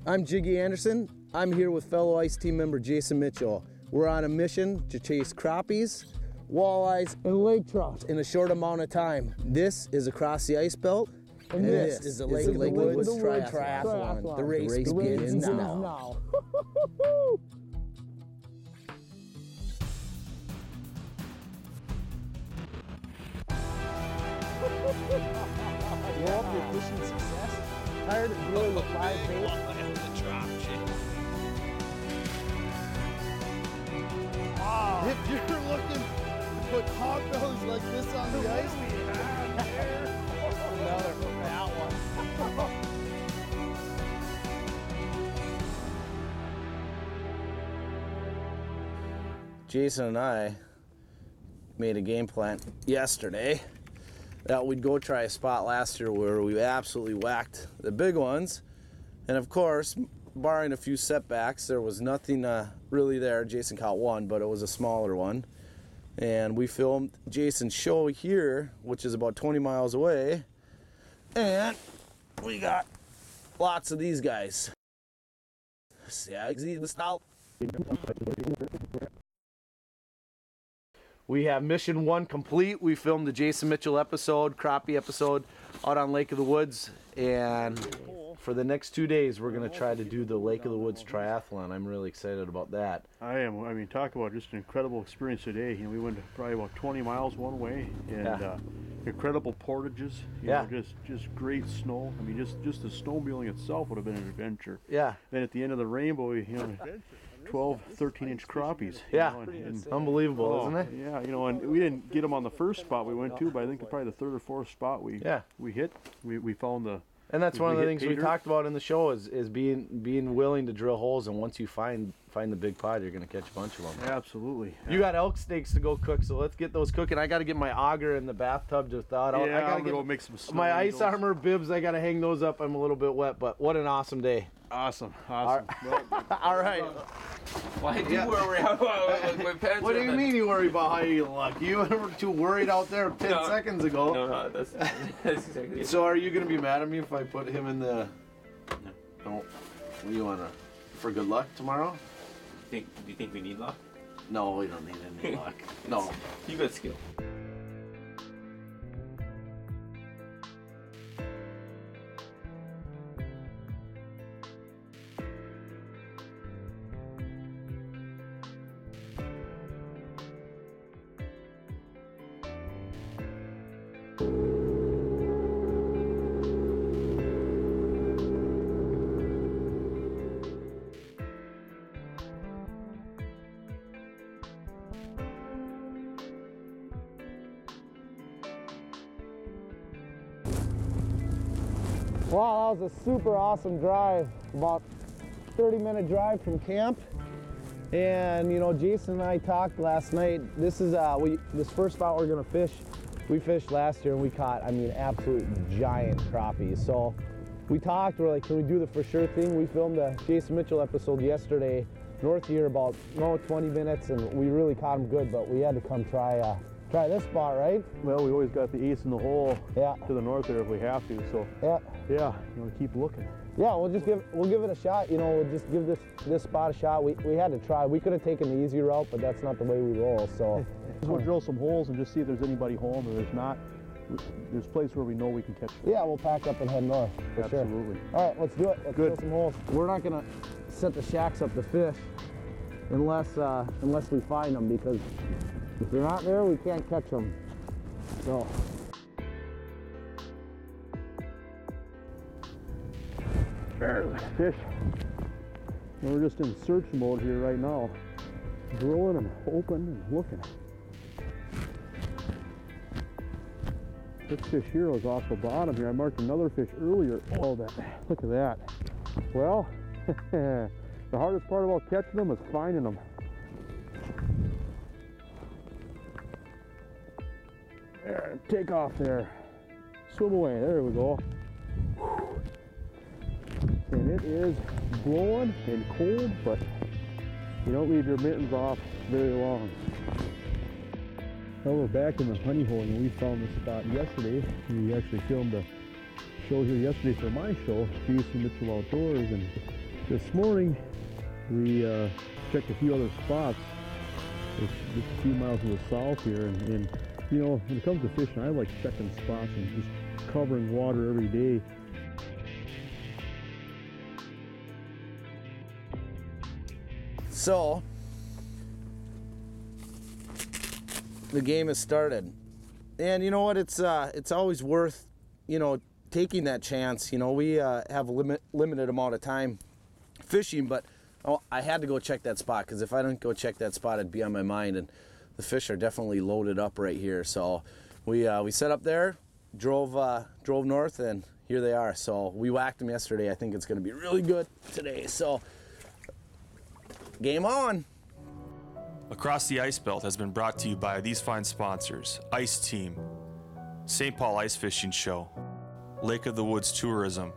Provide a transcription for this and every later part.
I'm Jiggy Anderson. I'm here with fellow ICE team member Jason Mitchell. We're on a mission to chase crappies, walleyes, and lake trout in a short amount of time. This is across the ice belt, and this is the Lake of the Woods Triathlon. The race begins now. Well, your fishing success. Tired of dealing with live bait. If you're looking to put hog bellies like this on the ice, Another from that one. Jason and I made a game plan yesterday that we'd go try a spot last year where we absolutely whacked the big ones. And of course, barring a few setbacks, there was nothing really there. Jason caught one, but it was a smaller one. And we filmed Jason's show here, which is about 20 miles away. And we got lots of these guys. We have mission 1 complete. We filmed the Jason Mitchell episode, crappie episode, out on Lake of the Woods. And for the next 2 days, we're going to try to do the Lake of the Woods Triathlon. I'm really excited about that. I am. I mean, talk about just an incredible experience today. You know, we went probably about 20 miles one way, and incredible portages. You know, just great snow. I mean, just the snowmobiling itself would have been an adventure. Yeah. Then at the end of the rainbow, you know, 12, 13-inch crappies. Yeah, and unbelievable, isn't it? Yeah, you know, and we didn't get them on the first spot we went to, but I think probably the third or fourth spot we hit. We found the. And that's one of the things we talked about in the show is being willing to drill holes, and once you find the big pod, you're going to catch a bunch of them. Absolutely. You got elk steaks to go cook, so let's get those cooking. I got to get my auger in the bathtub to thaw it out. Yeah, I got to go make some snow my angels. ice armor bibs. I got to hang those up. I'm a little bit wet, but what an awesome day. Awesome. All right. Why do you worry about my pants? What do you mean you worry about how you look? You were too worried out there 10 seconds ago. No, that's exactly it. So are you going to be mad at me if I put him in the... No. What do you want to... For good luck tomorrow? Do you think we need luck? No, we don't need any luck. No. You got skill. Wow, that was a super awesome drive. About 30-minute drive from camp. And you know, Jason and I talked last night. This is this first spot we're gonna fish. We fished last year and we caught, I mean, absolute giant crappies. So we talked, we're like, can we do the for sure thing? We filmed the Jason Mitchell episode yesterday, north here, about 20 minutes, and we really caught them good, but we had to come try this spot, right? Well, we always got the ace in the hole to the north there if we have to. So yeah, you know, keep looking. Yeah, we'll give it a shot. You know, we'll just give this spot a shot. We had to try. We could have taken the easy route, but that's not the way we roll. So we'll drill some holes and just see if there's anybody home. Or there's not, there's a place where we know we can catch them. Yeah, we'll pack up and head north for Absolutely. sure. All right, let's do it. Let's drill some holes. We're not gonna set the shacks up to fish unless we find them, because if they're not there, we can't catch them. So. There's a fish. And we're just in search mode here right now. Drilling and hoping and looking. This fish here was off the bottom here. I marked another fish earlier. Oh, look at that. Well, the hardest part about catching them is finding them. There, take off there. Swim away, there we go. And it is blowing and cold, but you don't leave your mittens off very long. Well, we're back in the honey hole, and we found this spot yesterday. We actually filmed a show here yesterday for my show, Jason Mitchell Outdoors, and This morning we checked a few other spots. It's just a few miles to the south here, and you know, when it comes to fishing, I like checking spots and just covering water every day. So the game has started, and you know what? It's always worth, you know, taking that chance. You know, we have a limited amount of time fishing, but I had to go check that spot, because if I didn't go check that spot, it'd be on my mind. And the fish are definitely loaded up right here. So we set up there, drove north, and here they are. So we whacked them yesterday. I think it's going to be really good today. So game on. Across the Ice Belt has been brought to you by these fine sponsors: Ice Team, St. Paul Ice Fishing Show, Lake of the Woods Tourism,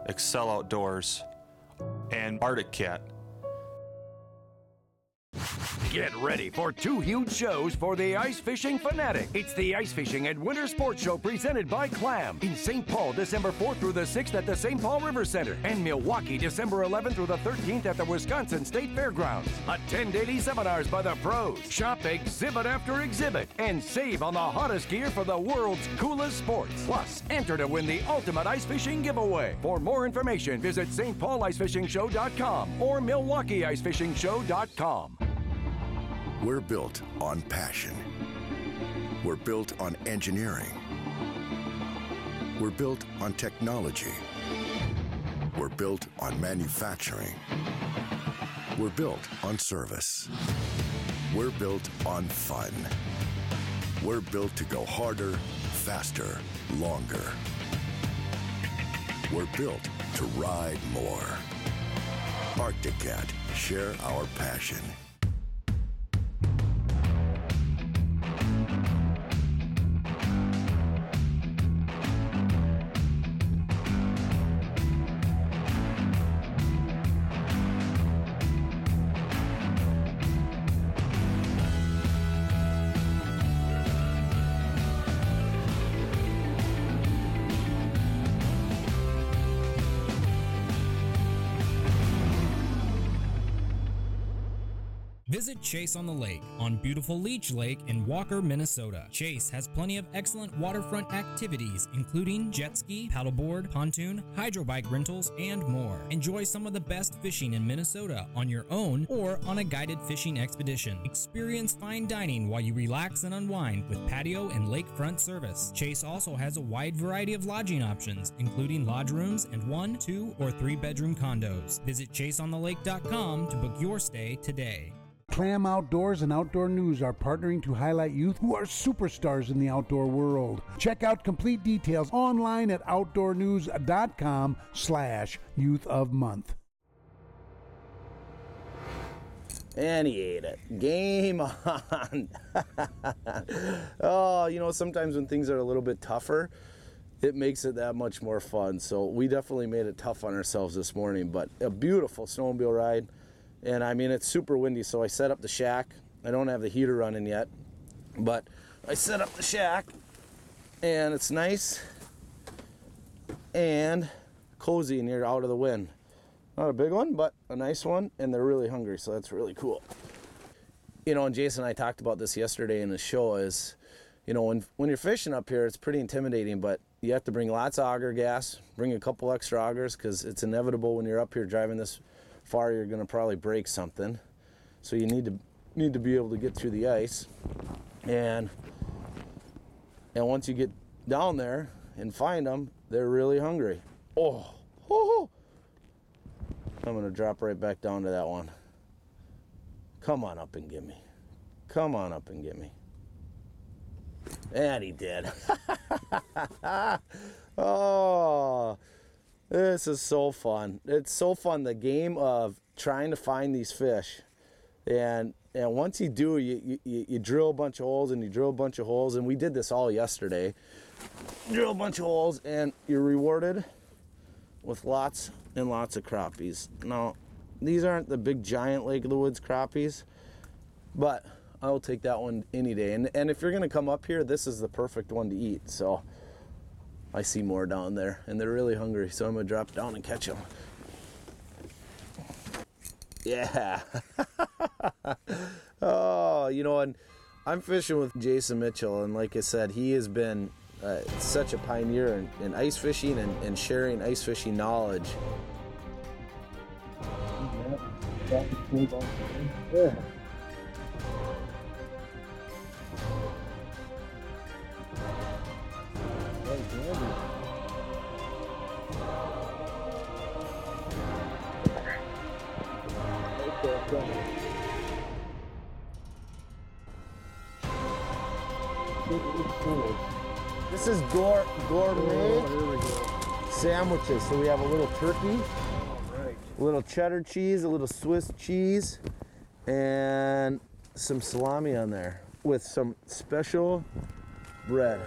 Excel Outdoors, and Arctic Cat. Get ready for two huge shows for the ice fishing fanatic. It's the Ice Fishing and Winter Sports Show presented by Clam in St. Paul, December 4th through the 6th at the St. Paul River Center, and Milwaukee, December 11th through the 13th at the Wisconsin State Fairgrounds. Attend daily seminars by the pros, shop exhibit after exhibit, and save on the hottest gear for the world's coolest sports. Plus, enter to win the ultimate ice fishing giveaway. For more information, visit stpaulicefishingshow.com or milwaukeeicefishingshow.com. We're built on passion. We're built on engineering. We're built on technology. We're built on manufacturing. We're built on service. We're built on fun. We're built to go harder, faster, longer. We're built to ride more. Arctic Cat, share our passion. Visit Chase on the Lake on beautiful Leech Lake in Walker, Minnesota. Chase has plenty of excellent waterfront activities, including jet ski, paddleboard, pontoon, hydro bike rentals, and more. Enjoy some of the best fishing in Minnesota on your own or on a guided fishing expedition. Experience fine dining while you relax and unwind with patio and lakefront service. Chase also has a wide variety of lodging options, including lodge rooms and 1, 2, or 3 bedroom condos. Visit chaseonthelake.com to book your stay today. Clam Outdoors and Outdoor News are partnering to highlight youth who are superstars in the outdoor world. Check out complete details online at outdoornews.com/youth of month. And he ate it. Game on. Oh, you know, sometimes when things are a little bit tougher, it makes it that much more fun. So we definitely made it tough on ourselves this morning, but a beautiful snowmobile ride. And I mean, it's super windy, so I set up the shack. I don't have the heater running yet, but I set up the shack, and it's nice and cozy in here out of the wind. Not a big one, but a nice one, and they're really hungry, so that's really cool. You know, and Jason and I talked about this yesterday in the show is, you know, when you're fishing up here, it's pretty intimidating, but you have to bring lots of auger gas, bring a couple extra augers, because it's inevitable when you're up here driving this far, you're going to probably break something. So you need to be able to get through the ice. And once you get down there and find them, they're really hungry. Oh. I'm going to drop right back down to that one. Come on up and get me. Come on up and get me. And he did. Oh. This is so fun. It's so fun, the game of trying to find these fish. And once you do, you drill a bunch of holes and you drill a bunch of holes. And we did this all yesterday. Drill a bunch of holes and you're rewarded with lots and lots of crappies. Now, these aren't the big giant Lake of the Woods crappies, but I will take that one any day. And if you're going to come up here, this is the perfect one to eat. So I see more down there, and they're really hungry, so I'm going to drop down and catch them. Yeah. Oh, you know, and I'm fishing with Jason Mitchell, and like I said, he has been such a pioneer in ice fishing and sharing ice fishing knowledge. Yeah. This is gourmet sandwiches. So we have a little turkey, a little cheddar cheese, a little Swiss cheese, and some salami on there with some special bread.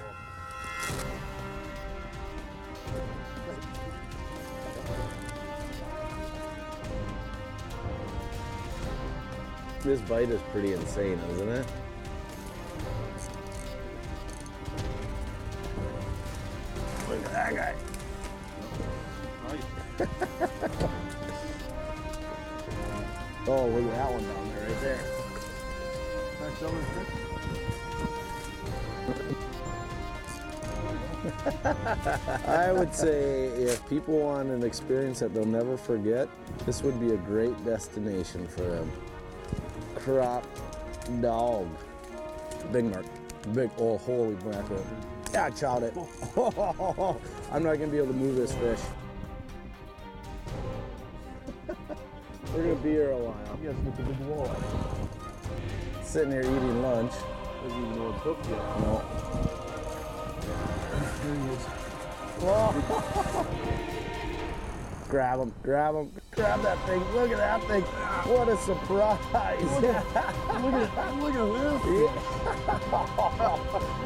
This bite is pretty insane, isn't it? Look at that guy. Oh, look at that one down there, right there. I would say if people want an experience that they'll never forget, this would be a great destination for them. Crop dog. Big mark. Big, oh, holy mackerel. Yeah, I chowed it. I'm not gonna be able to move this fish. We're gonna be here a while. Yes, with the big walleye. Sitting here eating lunch. Doesn't even know it's hooked yet. No. There he is. Whoa. Grab him, grab him, grab that thing. Look at that thing. What a surprise. Look at this.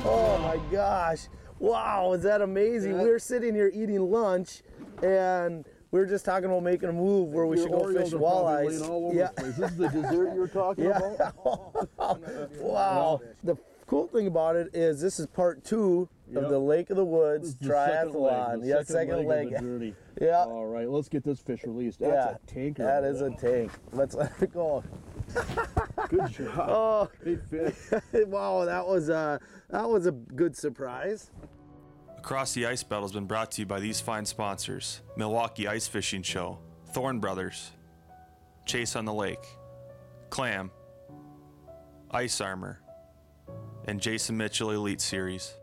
Oh my gosh. Wow, is that amazing? We're sitting here eating lunch and we were just talking about making a move where we should go fish walleyes. Yeah. This is the dessert you were talking about? Wow. The cool thing about it is this is part 2 of the Lake of the Woods triathlon. Yeah, second leg. Of the journey. Yeah. All right, let's get this fish released. That's a tanker. That is a tank. Let's let it go. Good job. Oh, big fish. Wow, that was a good surprise. Across the Ice Belt has been brought to you by these fine sponsors: Milwaukee Ice Fishing Show, Thorne Brothers, Chase on the Lake, Clam, Ice Armor, and Jason Mitchell Elite Series.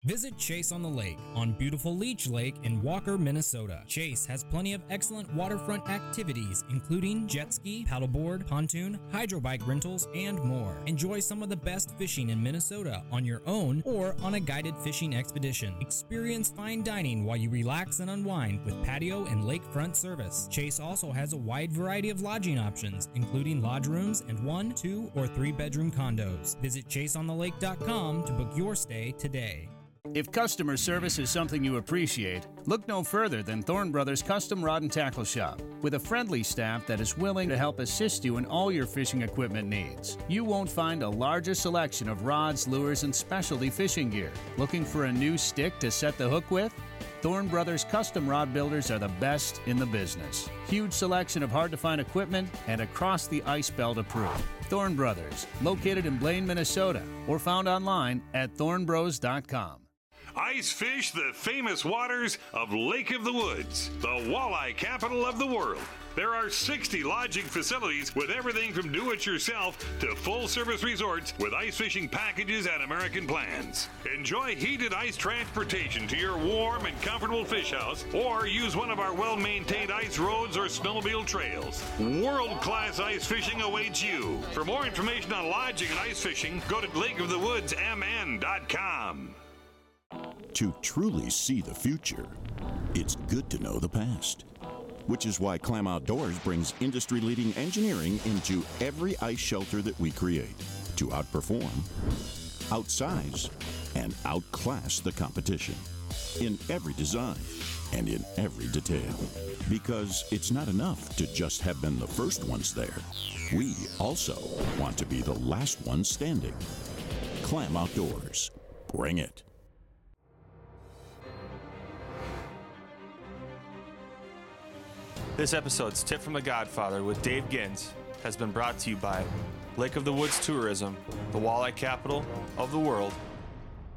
Visit Chase on the Lake on beautiful Leech Lake in Walker, Minnesota. Chase has plenty of excellent waterfront activities, including jet ski, paddleboard, pontoon, hydro bike rentals, and more. Enjoy some of the best fishing in Minnesota on your own or on a guided fishing expedition. Experience fine dining while you relax and unwind with patio and lakefront service. Chase also has a wide variety of lodging options, including lodge rooms and 1, 2, or 3 bedroom condos. Visit chaseonthelake.com to book your stay today. If customer service is something you appreciate, look no further than Thorne Brothers Custom Rod and Tackle Shop. With a friendly staff that is willing to help assist you in all your fishing equipment needs, you won't find a larger selection of rods, lures, and specialty fishing gear. Looking for a new stick to set the hook with? Thorne Brothers Custom Rod Builders are the best in the business. Huge selection of hard-to-find equipment and across the Ice Belt approved. Thorne Brothers, located in Blaine, Minnesota, or found online at thornbros.com. Ice fish the famous waters of Lake of the Woods, the walleye capital of the world. There are 60 lodging facilities with everything from do-it-yourself to full-service resorts with ice fishing packages and American plans. Enjoy heated ice transportation to your warm and comfortable fish house, or use one of our well-maintained ice roads or snowmobile trails. World-class ice fishing awaits you. For more information on lodging and ice fishing, go to lakeofthewoodsmn.com. To truly see the future, it's good to know the past. Which is why Clam Outdoors brings industry-leading engineering into every ice shelter that we create to outperform, outsize, and outclass the competition in every design and in every detail. Because it's not enough to just have been the first ones there. We also want to be the last ones standing. Clam Outdoors. Bring it. This episode's Tip from the Godfather with Dave Gins has been brought to you by Lake of the Woods Tourism, the walleye capital of the world.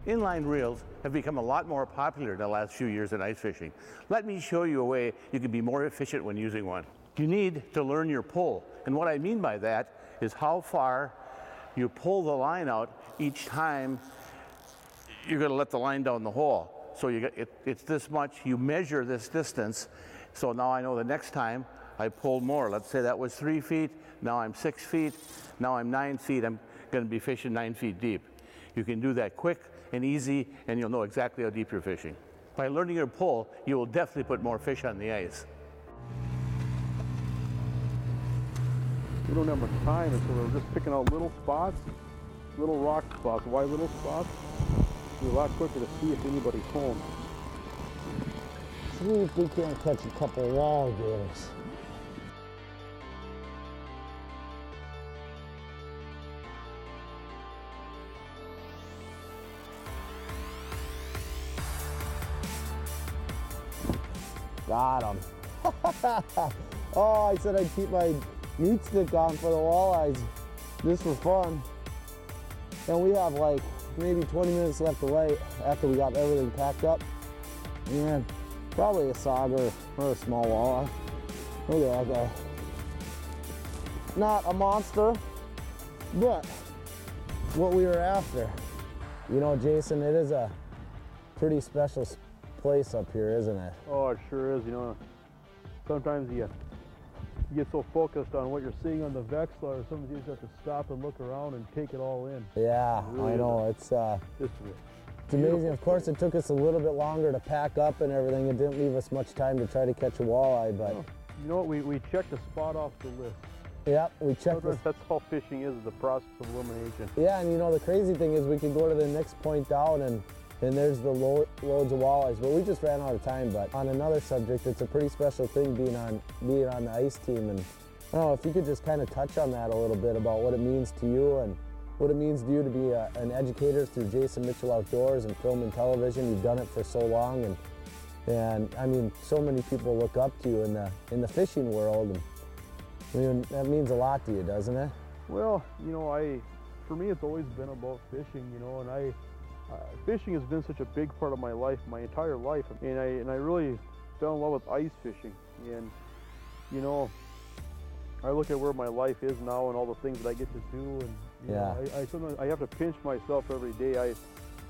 Inline reels have become a lot more popular in the last few years in ice fishing. Let me show you a way you can be more efficient when using one. You need to learn your pull. And what I mean by that is how far you pull the line out each time you're going to let the line down the hole. So it's this much, you measure this distance. So now I know the next time I pull more. Let's say that was 3 feet, now I'm 6 feet, now I'm 9 feet, I'm going to be fishing 9 feet deep. You can do that quick and easy, and you'll know exactly how deep you're fishing. By learning your pull, you will definitely put more fish on the ice. We don't have much time, and so we're just picking out little spots, little rock spots. Why little spots? It'll be a lot quicker to see if anybody's home. See if we can't catch a couple of alligators. Got him. Oh, I said I'd keep my meat stick on for the walleyes just for fun. And we have like maybe 20 minutes left to wait after we got everything packed up. And probably a sauger or a small walleye. Look at that guy. Not a monster, but what we were after. You know, Jason, it is a pretty special place up here, isn't it? Oh, it sure is. You know, sometimes you get so focused on what you're seeing on the Vexler, sometimes you just have to stop and look around and take it all in. Yeah, really I know. It's amazing. Of course, it took us a little bit longer to pack up and everything. It didn't leave us much time to try to catch a walleye, but... You know what? We checked a spot off the list. Yeah, we checked. That's how fishing is the process of elimination. Yeah, and you know, the crazy thing is we could go to the next point down and there's the loads of walleyes, but we just ran out of time. But on another subject, it's a pretty special thing being on the ice team, and I don't know if you could just kind of touch on that a little bit about what it means to you and what it means to you to be an educator through Jason Mitchell Outdoors and film and television. You've done it for so long, and I mean, so many people look up to you in the fishing world. And, I mean, that means a lot to you, doesn't it? Well, you know, for me, it's always been about fishing, you know, and fishing has been such a big part of my life, my entire life, and I really fell in love with ice fishing. And you know, I look at where my life is now and all the things that I get to do, and you know, sometimes I have to pinch myself every day.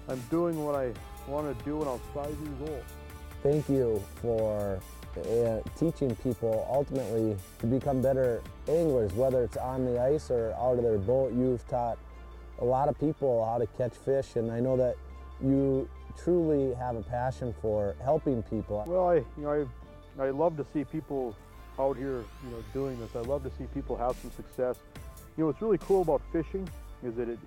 I'm doing what I want to do when I'm 5 years old. Thank you for teaching people ultimately to become better anglers, whether it's on the ice or out of their boat. You've taught a lot of people how to catch fish, and I know that you truly have a passion for helping people. Well, I love to see people out here, you know, doing this. I love to see people have some success. You know, what's really cool about fishing is that it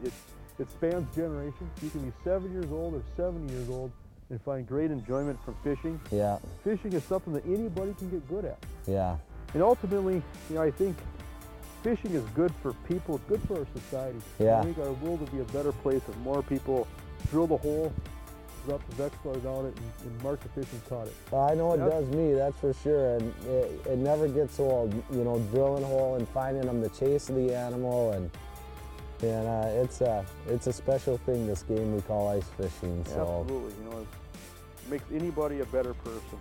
spans generations. You can be 7 years old or 70 years old and find great enjoyment from fishing. Yeah. Fishing is something that anybody can get good at. Yeah. And ultimately, you know, I think fishing is good for people, it's good for our society. Yeah. I think our world would be a better place if more people drill the hole, drop the Vexler down it, and mark the fish and caught it. Well, I know it does me, that's for sure, and it never gets old, you know, drilling a hole and finding them, the chase of the animal, and it's a special thing, this game we call ice fishing. So. Absolutely, you know, it makes anybody a better person.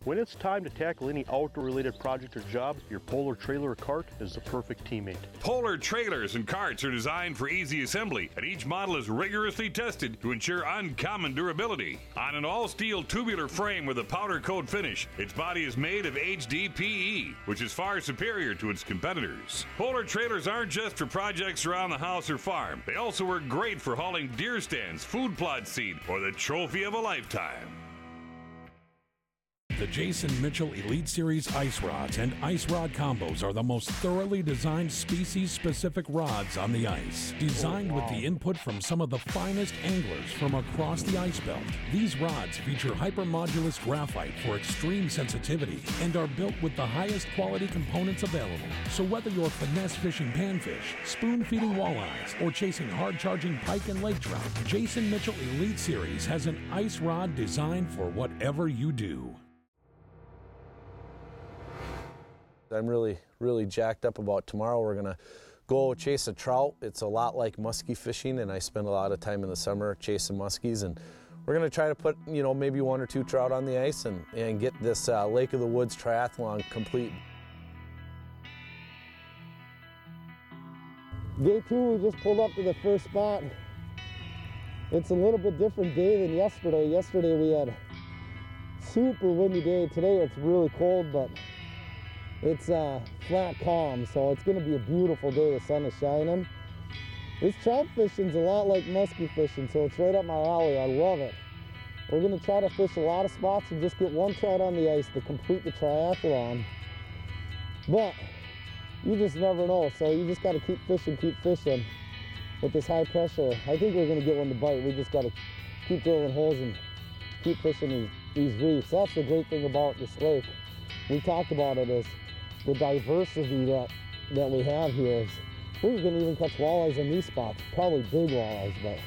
When it's time to tackle any outdoor-related project or job, your Polar trailer or cart is the perfect teammate. Polar trailers and carts are designed for easy assembly, and each model is rigorously tested to ensure uncommon durability. On an all-steel tubular frame with a powder coat finish, its body is made of HDPE, which is far superior to its competitors. Polar trailers aren't just for projects around the house or farm. They also work great for hauling deer stands, food plot seed, or the trophy of a lifetime. The The Jason Mitchell Elite Series ice rods and ice rod combos are the most thoroughly designed species-specific rods on the ice. Designed with the input from some of the finest anglers from across the ice belt, these rods feature hypermodulus graphite for extreme sensitivity and are built with the highest quality components available. So whether you're finesse fishing panfish, spoon-feeding walleyes, or chasing hard-charging pike and lake trout, Jason Mitchell Elite Series has an ice rod designed for whatever you do. I'm really jacked up about tomorrow. We're gonna go chase a trout. It's a lot like muskie fishing, and I spend a lot of time in the summer chasing muskies, and we're gonna try to put, you know, maybe 1 or 2 trout on the ice and get this Lake of the Woods triathlon complete. Day 2, we just pulled up to the first spot. It's a little bit different day than yesterday. Yesterday we had a super windy day. Today it's really cold, but it's flat calm, so it's gonna be a beautiful day. The sun is shining. This trout fishing's a lot like muskie fishing, so it's right up my alley. I love it. We're gonna try to fish a lot of spots and just get 1 trout on the ice to complete the triathlon. But you just never know, so you just gotta keep fishing with this high pressure. I think we're gonna get one to bite. We just gotta keep drilling holes and keep fishing these reefs. That's the great thing about this lake. We talked about it as the diversity that we have here is we're gonna even catch walleyes in these spots, probably big walleyes, but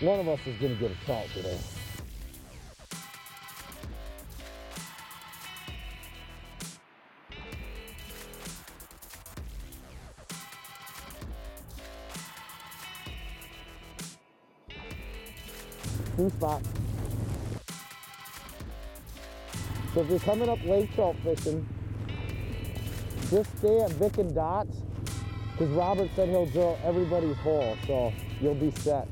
one of us is gonna get a trout today. New spot. So if you're coming up lake trout fishing, just stay at Vic and Dots, because Robert said he'll drill everybody's hole, so you'll be set.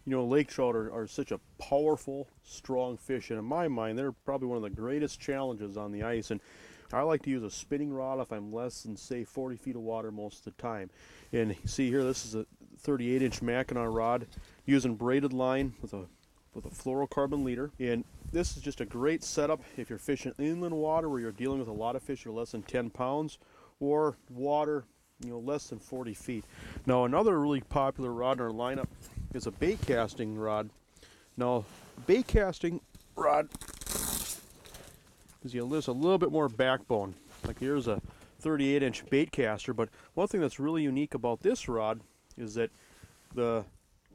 You know, lake trout are such a powerful, strong fish, and in my mind, they're probably one of the greatest challenges on the ice. And I like to use a spinning rod if I'm less than, say, 40 feet of water most of the time. And see here, this is a 38-inch Mackinac rod using braided line with a fluorocarbon leader. And this is just a great setup if you're fishing inland water where you're dealing with a lot of fish that are less than 10 pounds, or water, you know, less than 40 feet. Now, another really popular rod in our lineup is a bait casting rod. Now, bait casting rod there's a little bit more backbone. Like here's a 38-inch bait caster, but one thing that's really unique about this rod is that the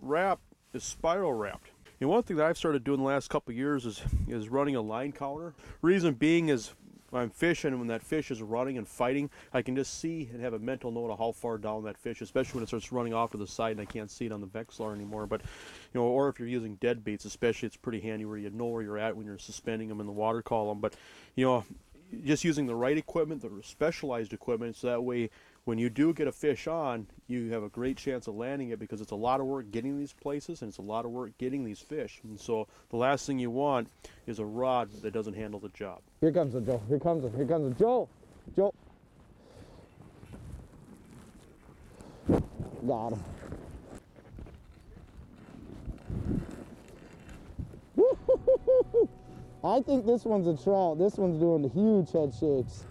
wrap is spiral wrapped. And one thing that I've started doing the last couple of years is running a line counter. Reason being is when I'm fishing and when that fish is running and fighting, I can just see and have a mental note of how far down that fish, especially when it starts running off to the side and I can't see it on the Vexlar anymore. But, you know, or if you're using dead baits, especially, it's pretty handy where you know where you're at when you're suspending them in the water column. But, you know, just using the right equipment, the specialized equipment, so that way when you do get a fish on, you have a great chance of landing it, because it's a lot of work getting these places and it's a lot of work getting these fish. And so the last thing you want is a rod that doesn't handle the job. Here comes it, Joe. Here comes it. Here comes it. Joe! Joe! Got him. Woo-hoo-hoo-hoo-hoo. I think this one's a trout. This one's doing the huge head shakes.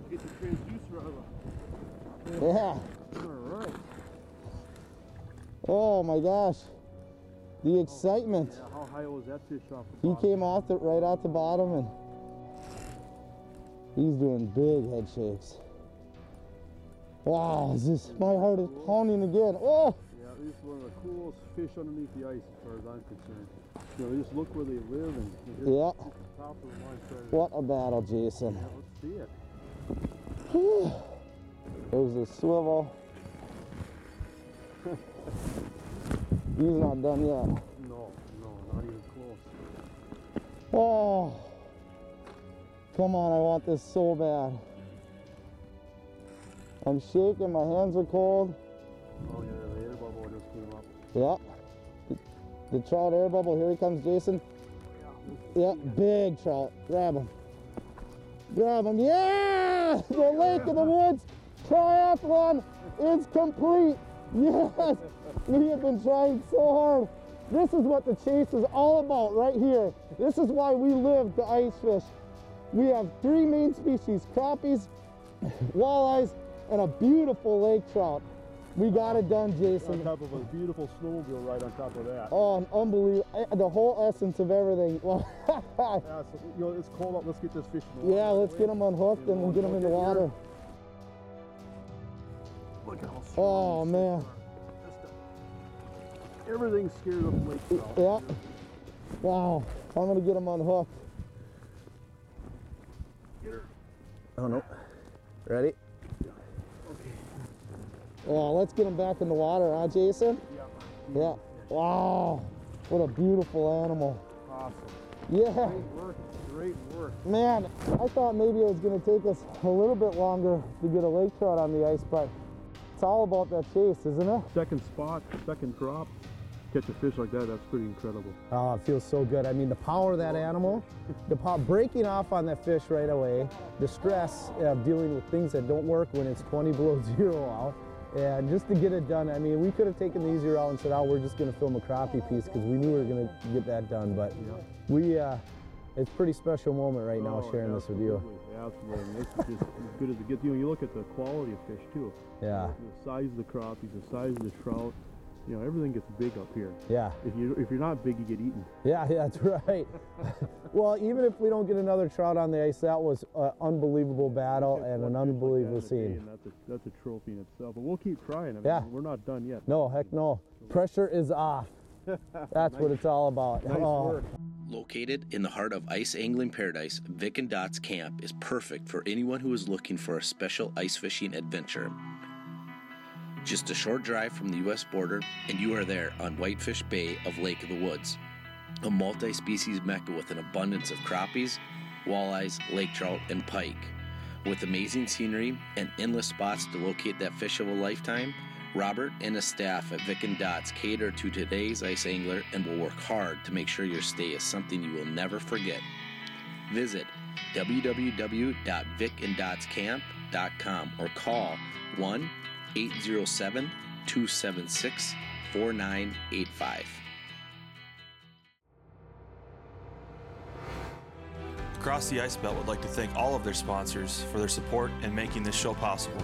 Get the transducer out of it. Yeah. All right. Oh my gosh. The excitement. Yeah, how high was that fish off the He bottom? came off right off the bottom, and he's doing big head shakes. Wow, my heart is pounding again. Oh! Yeah, this is one of the coolest fish underneath the ice as far as I'm concerned. You know, just look where they live and just Yeah. at the top of the line. What a battle, Jason. Yeah, let's see it. Whew. There's the swivel. He's not done yet. No, not even close. Oh, come on, I want this so bad. I'm shaking, my hands are cold. Oh yeah, the air bubble just came up. Yep. The trout air bubble, here he comes, Jason. Yep, big trout. Grab him. Grab him. Yeah! The Lake of the Woods triathlon is complete. Yes! We have been trying so hard This is what the chase is all about right here. This is why we live to ice fish. We have 3 main species, crappies, walleyes, and a beautiful lake trout. We got it done, Jason. On top of a beautiful snowmobile right on top of that. Oh, unbelievable. The whole essence of everything. Well, yeah, so, you know, it's cold out. Let's get this fish in the water. yeah, let's get them unhooked and we'll get them in the water. Look how strong. Oh, man. Everything's scared of lake trout. Yeah. Wow. I'm going to get them unhooked. Get her. Oh, no. Ready? Yeah. Okay. Oh, let's get them back in the water, huh, Jason? Yeah. Yeah. Wow. What a beautiful animal. Awesome. Yeah. Great work. Great work. Man, I thought maybe it was going to take us a little bit longer to get a lake trout on the ice, but it's all about that chase, isn't it? Second spot, second drop. Catch a fish like that, that's pretty incredible. Oh, it feels so good. I mean, the power of that animal, breaking off on that fish right away, the stress of dealing with things that don't work when it's 20 below zero out, and just to get it done. I mean, we could have taken the easier route and said, oh, we're just going to film a crappie piece because we knew we were going to get that done, but it's a pretty special moment right now sharing this with you. Absolutely, and this is just as good as it gets. You know, you look at the quality of fish too. Yeah. The size of the crappies, the size of the trout. You know, everything gets big up here. Yeah. If you're not big, you get eaten. Yeah, that's right. Well, even if we don't get another trout on the ice, that was an unbelievable battle and an unbelievable scene. And that's a trophy in itself. But we'll keep trying. I mean, yeah. We're not done yet. No, heck no. Pressure is off. That's what it's all about. Nice work. Located in the heart of ice angling paradise, Vic and Dot's Camp is perfect for anyone who is looking for a special ice fishing adventure. Just a short drive from the U.S. border, and you are there on Whitefish Bay of Lake of the Woods, a multi-species mecca with an abundance of crappies, walleyes, lake trout, and pike. With amazing scenery and endless spots to locate that fish of a lifetime, Robert and his staff at Vic and Dots cater to today's ice angler and will work hard to make sure your stay is something you will never forget. Visit www.vicanddotscamp.com or call 1-807-276-4985. Across the Ice Belt would like to thank all of their sponsors for their support in making this show possible.